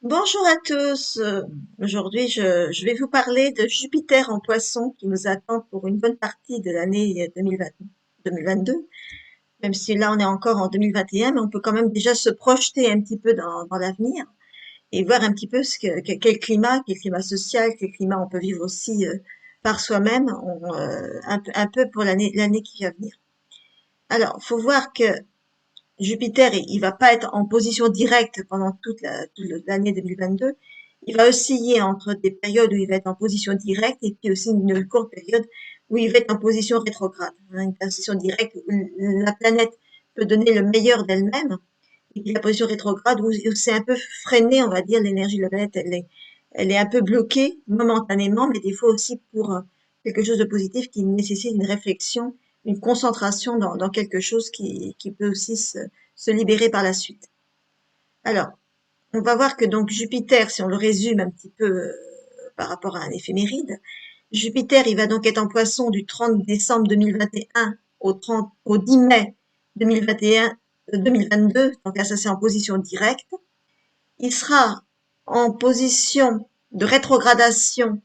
Bonjour à tous. Aujourd'hui, je vais vous parler de Jupiter en Poisson qui nous attend pour une bonne partie de l'année 2022. Même si là, on est encore en 2021, mais on peut quand même déjà se projeter un petit peu dans l'avenir et voir un petit peu quel climat social, quel climat on peut vivre aussi par soi-même, un peu pour l'année qui va venir. Alors, faut voir que Jupiter, il va pas être en position directe pendant toute l'année 2022. Il va osciller entre des périodes où il va être en position directe et puis aussi une courte période où il va être en position rétrograde. Une position directe où la planète peut donner le meilleur d'elle-même et puis la position rétrograde où c'est un peu freiné, on va dire, l'énergie de la planète, elle est un peu bloquée momentanément, mais des fois aussi pour quelque chose de positif qui nécessite une réflexion, une concentration dans quelque chose qui peut aussi se libérer par la suite. Alors, on va voir que donc Jupiter, si on le résume un petit peu par rapport à un éphéméride, Jupiter, il va donc être en Poisson du 30 décembre 2021 au 10 mai 2021, 2022, donc là ça c'est en position directe. Il sera en position de rétrogradation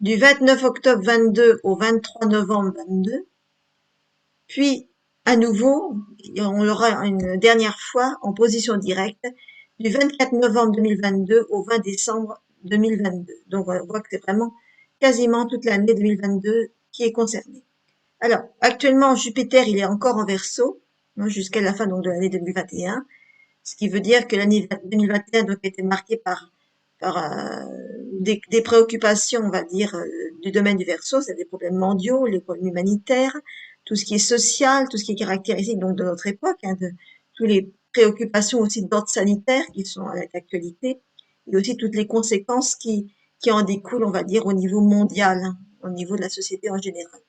du 29 octobre 22 au 23 novembre 22. Puis, à nouveau, on l'aura une dernière fois en position directe du 24 novembre 2022 au 20 décembre 2022. Donc, on voit que c'est vraiment quasiment toute l'année 2022 qui est concernée. Alors, actuellement, Jupiter, il est encore en Verseau, jusqu'à la fin donc, de l'année 2021, ce qui veut dire que l'année 2021 donc, a été marquée par des préoccupations, on va dire, du domaine du Verseau, c'est des problèmes mondiaux, les problèmes humanitaires, tout ce qui est social, tout ce qui est caractéristique donc de notre époque, de toutes les préoccupations aussi d'ordre sanitaire qui sont à l'actualité, et aussi toutes les conséquences qui en découlent, on va dire, au niveau mondial, au niveau de la société en général.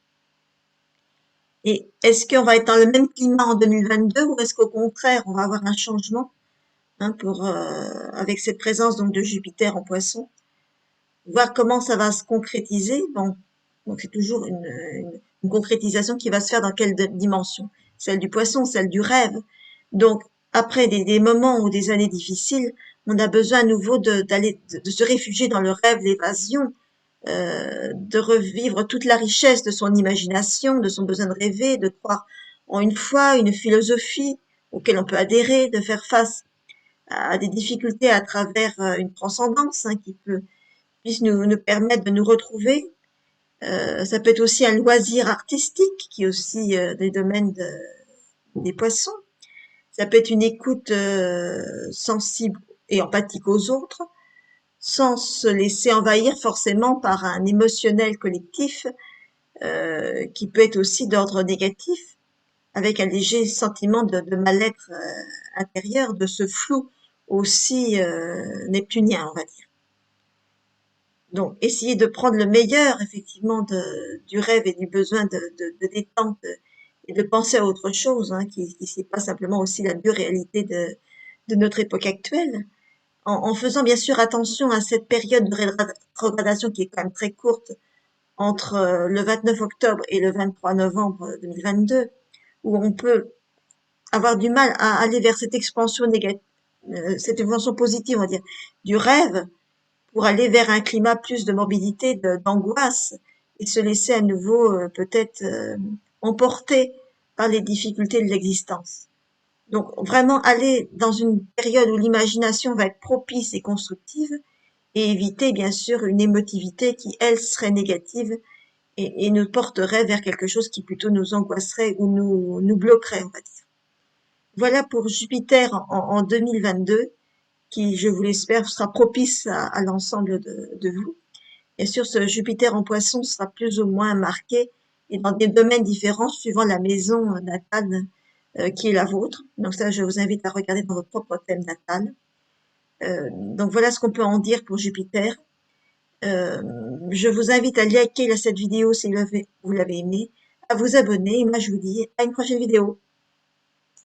Et est-ce qu'on va être dans le même climat en 2022 ou est-ce qu'au contraire, on va avoir un changement avec cette présence donc de Jupiter en Poisson, voir comment ça va se concrétiser. Bon, donc c'est toujours une concrétisation qui va se faire dans quelle dimension? Celle du Poisson, celle du rêve. Donc après des moments ou des années difficiles, on a besoin à nouveau de se réfugier dans le rêve, l'évasion, de revivre toute la richesse de son imagination, de son besoin de rêver, de croire en une foi, une philosophie auquel on peut adhérer, de faire face à des difficultés à travers une transcendance qui puisse nous permettre de nous retrouver. Ça peut être aussi un loisir artistique qui est aussi des domaines des poissons. Ça peut être une écoute sensible et empathique aux autres, sans se laisser envahir forcément par un émotionnel collectif qui peut être aussi d'ordre négatif, avec un léger sentiment de mal-être intérieur, de ce flou aussi neptunien, on va dire. Donc, essayer de prendre le meilleur, effectivement, du rêve et du besoin de détente et de penser à autre chose, qui n'est pas simplement aussi la dure réalité de notre époque actuelle, en faisant bien sûr attention à cette période de rétrogradation qui est quand même très courte entre le 29 octobre et le 23 novembre 2022, où on peut avoir du mal à aller vers cette expansion négative, cette expansion positive, on va dire, du rêve, pour aller vers un climat plus de morbidité, d'angoisse, et se laisser à nouveau peut-être emporter par les difficultés de l'existence. Donc vraiment aller dans une période où l'imagination va être propice et constructive et éviter bien sûr une émotivité qui, elle, serait négative et nous porterait vers quelque chose qui plutôt nous angoisserait ou nous bloquerait, on va dire. Voilà pour Jupiter en 2022 qui, je vous l'espère, sera propice à l'ensemble de vous. Bien sûr, ce Jupiter en Poisson sera plus ou moins marqué et dans des domaines différents suivant la maison natale qui est la vôtre. Donc ça, je vous invite à regarder dans votre propre thème natal. Donc voilà ce qu'on peut en dire pour Jupiter. Je vous invite à liker cette vidéo si vous l'avez aimée, à vous abonner et moi je vous dis à une prochaine vidéo.